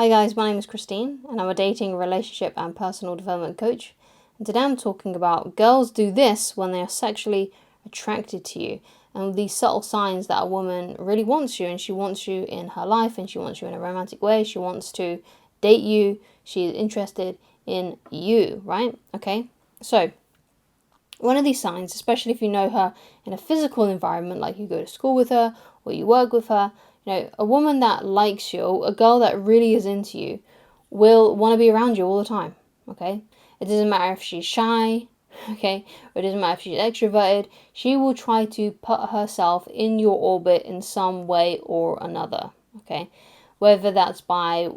Hi guys, my name is Christine and I'm a dating, relationship and personal development coach. And today I'm talking about girls do this when they are sexually attracted to you, and these subtle signs that a woman really wants you, and she wants you in her life, and she wants you in a romantic way. She wants to date you. She is interested in you, right? Okay, so one of these signs, especially if you know her in a physical environment, like you go to school with her or you work with her, a woman that likes you, a girl that really is into you, will want to be around you all the time, okay? It doesn't matter if she's shy, okay? Or it doesn't matter if she's extroverted. She will try to put herself in your orbit in some way or another, okay? Whether that's by,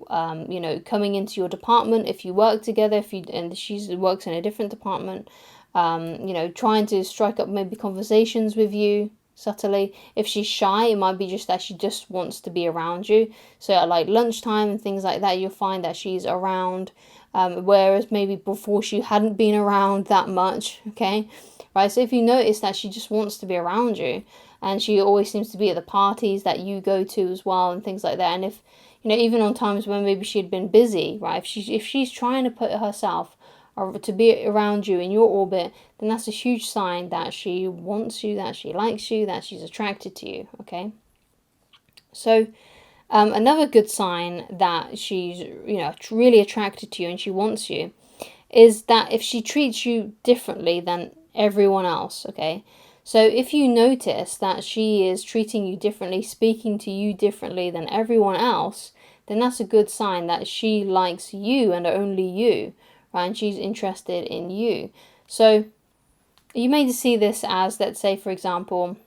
coming into your department if you work together, and she works in a different department, trying to strike up maybe conversations with you subtly. If she's shy, it might be just that she just wants to be around you. So at like lunchtime and things like that, you'll find that she's around, whereas maybe before she hadn't been around that much, okay? Right, so if you notice that she just wants to be around you, and she always seems to be at the parties that you go to as well and things like that, and if, even on times when maybe she had been busy, right, if she's trying to put herself or to be around you in your orbit, then that's a huge sign that she wants you, that she likes you, that she's attracted to you, okay? So another good sign that she's, really attracted to you and she wants you is that if she treats you differently than everyone else, okay? So if you notice that she is treating you differently, speaking to you differently than everyone else, then that's a good sign that she likes you and only you, right? And she's interested in you. So you may see this as, let's say, for example,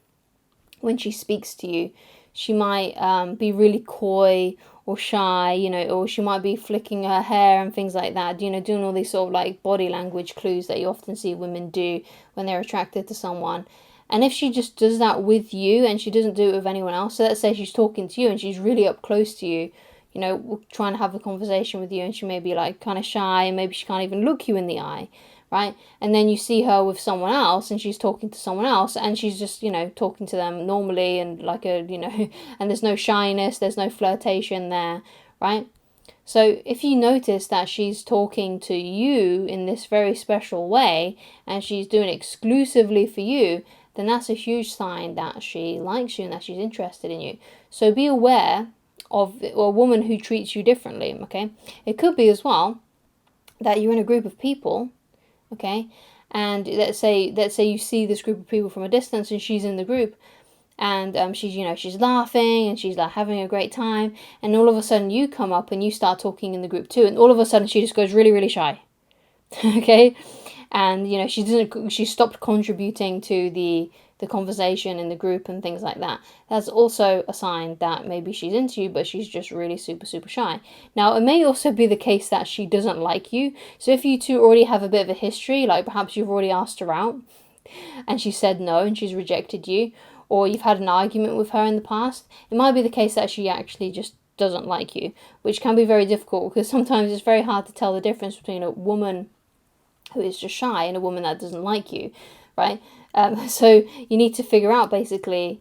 when she speaks to you, she might be really coy or shy, or she might be flicking her hair and things like that, doing all these sort of like body language clues that you often see women do when they're attracted to someone. And if she just does that with you and she doesn't do it with anyone else, so let's say she's talking to you and she's really up close to you, trying to have a conversation with you, and she may be like kind of shy and maybe she can't even look you in the eye, right? And then you see her with someone else and she's talking to someone else and she's just, talking to them normally and like and there's no shyness, there's no flirtation there, right? So if you notice that she's talking to you in this very special way and she's doing it exclusively for you, then that's a huge sign that she likes you and that she's interested in you. So be aware of a woman who treats you differently, okay? It could be as well that you're in a group of people, okay? And let's say you see this group of people from a distance and she's in the group, and she's laughing and she's like having a great time, and all of a sudden you come up and you start talking in the group too, and all of a sudden she just goes really, really shy. Okay? And she stopped contributing to the conversation in the group and things like that. That's also a sign that maybe she's into you, but she's just really super, super shy. Now, it may also be the case that she doesn't like you. So if you two already have a bit of a history, like perhaps you've already asked her out and she said no and she's rejected you, or you've had an argument with her in the past, it might be the case that she actually just doesn't like you, which can be very difficult because sometimes it's very hard to tell the difference between a woman who is just shy and a woman that doesn't like you, right? So you need to figure out basically,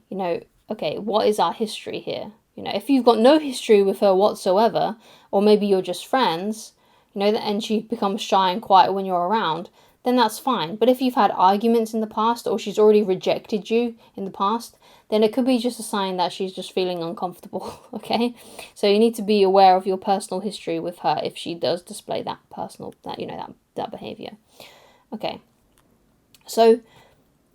okay, what is our history here? If you've got no history with her whatsoever, or maybe you're just friends, and she becomes shy and quiet when you're around, then that's fine. But if you've had arguments in the past or she's already rejected you in the past, then it could be just a sign that she's just feeling uncomfortable, okay? So you need to be aware of your personal history with her if she does display that that behavior. Okay. So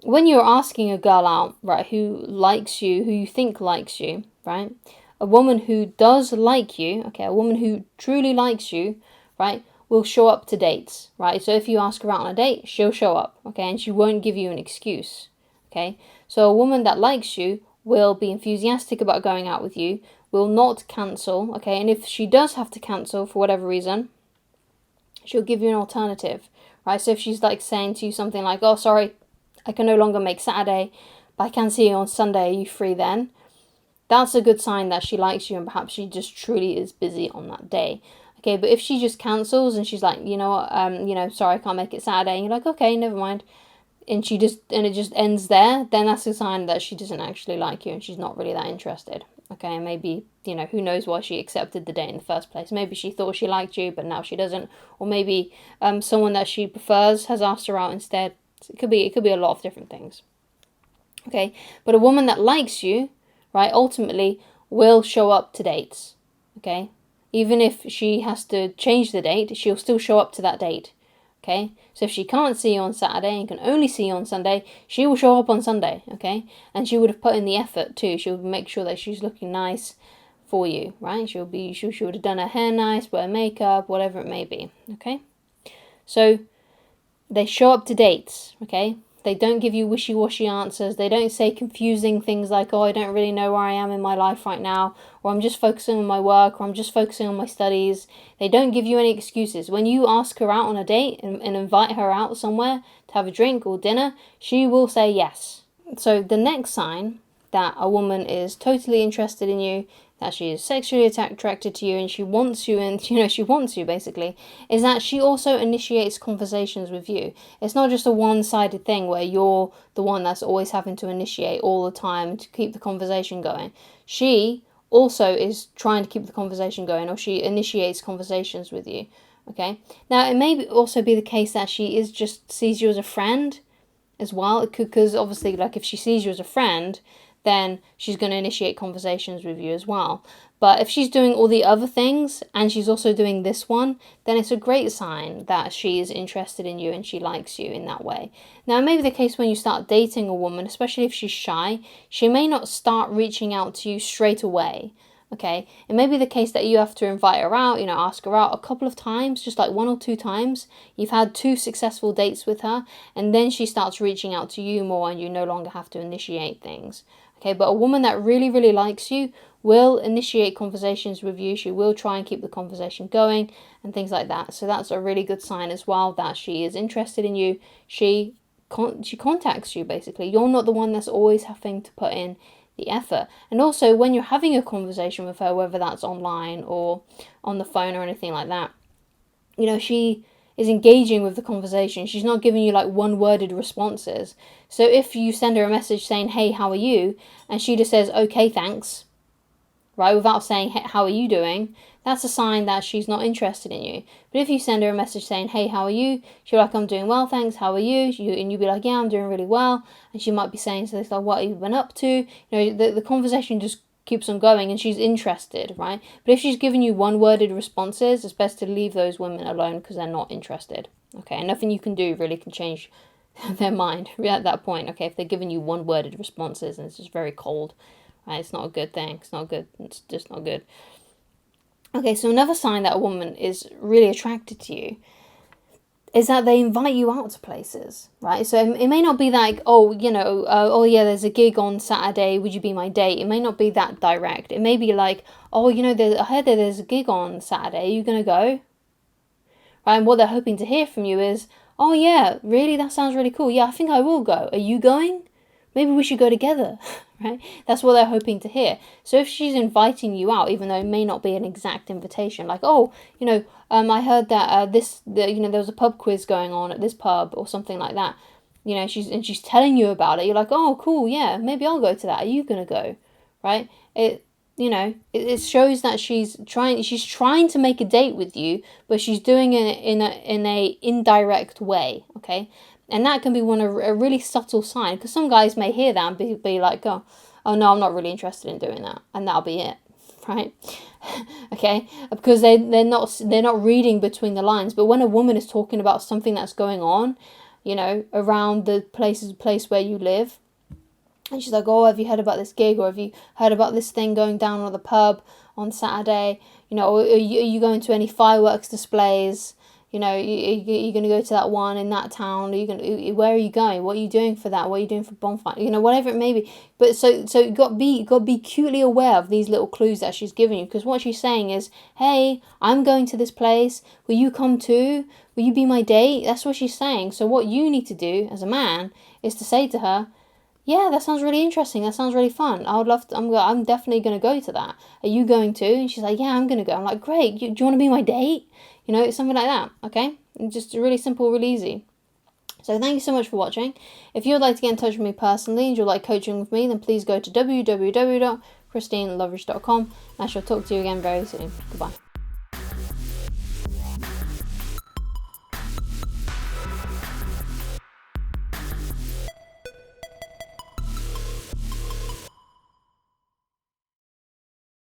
when you're asking a girl out, right, who likes you, who you think likes you, right? A woman who does like you, okay, a woman who truly likes you, right, will show up to dates, right? So if you ask her out on a date, she'll show up, okay, and she won't give you an excuse, okay? So a woman that likes you will be enthusiastic about going out with you, will not cancel, okay? And if she does have to cancel for whatever reason, she'll give you an alternative, right? So if she's like saying to you something like, oh, sorry, I can no longer make Saturday, but I can see you on Sunday, are you free then? That's a good sign that she likes you and perhaps she just truly is busy on that day. Okay, but if she just cancels and she's like, sorry, I can't make it Saturday, and you're like, okay, never mind, and it just ends there, then that's a sign that she doesn't actually like you and she's not really that interested. Okay, and maybe who knows why she accepted the date in the first place. Maybe she thought she liked you, but now she doesn't. Or maybe someone that she prefers has asked her out instead. It could be a lot of different things. Okay, but a woman that likes you, right, ultimately will show up to dates. Okay, even if she has to change the date, she'll still show up to that date. Okay, so if she can't see you on Saturday and can only see you on Sunday, she will show up on Sunday. Okay, and she would have put in the effort too. She would make sure that she's looking nice for you, right? She would have done her hair nice, wear makeup, whatever it may be. Okay, so they show up to dates. Okay, they don't give you wishy-washy answers. They don't say confusing things like, oh, I don't really know where I am in my life right now, or I'm just focusing on my work, or I'm just focusing on my studies. They don't give you any excuses. When you ask her out on a date and invite her out somewhere to have a drink or dinner, she will say yes. So the next sign that a woman is totally interested in you, that she is sexually attracted to you and she wants you, and she wants you basically, is that she also initiates conversations with you. It's not just a one-sided thing where you're the one that's always having to initiate all the time to keep the conversation going. She also is trying to keep the conversation going, or she initiates conversations with you. Okay, now it may also be the case that she is just sees you as a friend as well, because obviously, like, if she sees you as a friend, then she's going to initiate conversations with you as well. But if she's doing all the other things and she's also doing this one, then it's a great sign that she is interested in you and she likes you in that way. Now, it may be the case when you start dating a woman, especially if she's shy, she may not start reaching out to you straight away. Okay, it may be the case that you have to invite her out, ask her out a couple of times, just like 1 or 2 times. You've had 2 successful dates with her, and then she starts reaching out to you more and you no longer have to initiate things. Okay, but a woman that really, really likes you will initiate conversations with you. She will try and keep the conversation going and things like that. So that's a really good sign as well that she is interested in you. She contacts you, basically. You're not the one that's always having to put in the effort. And also, when you're having a conversation with her, whether that's online or on the phone or anything like that, she is engaging with the conversation. She's not giving you like one-worded responses. So if you send her a message saying, hey, how are you? And she just says, okay, thanks, right, without saying, hey, how are you doing? That's a sign that she's not interested in you. But if you send her a message saying, hey, how are you? She'll be like, I'm doing well, thanks, how are you? And you'll be like, yeah, I'm doing really well. And she might be saying something like, what have you been up to? The conversation just keeps on going and she's interested, right? But if she's giving you one-worded responses, it's best to leave those women alone because they're not interested. Okay, and nothing you can do really can change their mind at that point. Okay, if they're giving you one-worded responses and it's just very cold, right? It's not a good thing. It's not good. It's just not good. Okay, so another sign that a woman is really attracted to you is that they invite you out to places, right? So it may not be like, oh yeah, there's a gig on Saturday, would you be my date? It may not be that direct. It may be like, oh, I heard that there's a gig on Saturday, are you going to go? Right, and what they're hoping to hear from you is, oh yeah, really? That sounds really cool. Yeah, I think I will go. Are you going? Maybe we should go together, right? That's what they're hoping to hear. So if she's inviting you out, even though it may not be an exact invitation, like, oh, I heard that there was a pub quiz going on at this pub or something like that. She's telling you about it. You're like, oh, cool, yeah, maybe I'll go to that. Are you gonna go, right? It shows that she's trying to make a date with you, but she's doing it in a indirect way, okay? And that can be a really subtle sign, because some guys may hear that and be like, oh no, I'm not really interested in doing that, and that'll be it, right? Okay, because they're not reading between the lines. But when a woman is talking about something that's going on, around the place where you live, and she's like, oh, have you heard about this gig, or have you heard about this thing going down at the pub on Saturday? Or are you going to any fireworks displays? You're going to go to that one in that town. Where are you going? What are you doing for that? What are you doing for bonfire? Whatever it may be. But so you got to be acutely aware of these little clues that she's giving you, because what she's saying is, hey, I'm going to this place. Will you come too? Will you be my date? That's what she's saying. So what you need to do as a man is to say to her, yeah, that sounds really interesting. That sounds really fun. I would love to. I'm definitely going to go to that. Are you going to? And she's like, yeah, I'm going to go. I'm like, great. Do you want to be my date? Something like that. Okay, and just really simple, really easy. So thank you so much for watching. If you would like to get in touch with me personally and you'd like coaching with me, then please go to www CoachChristineLoveridge.com, and I shall talk to you again very soon. Goodbye.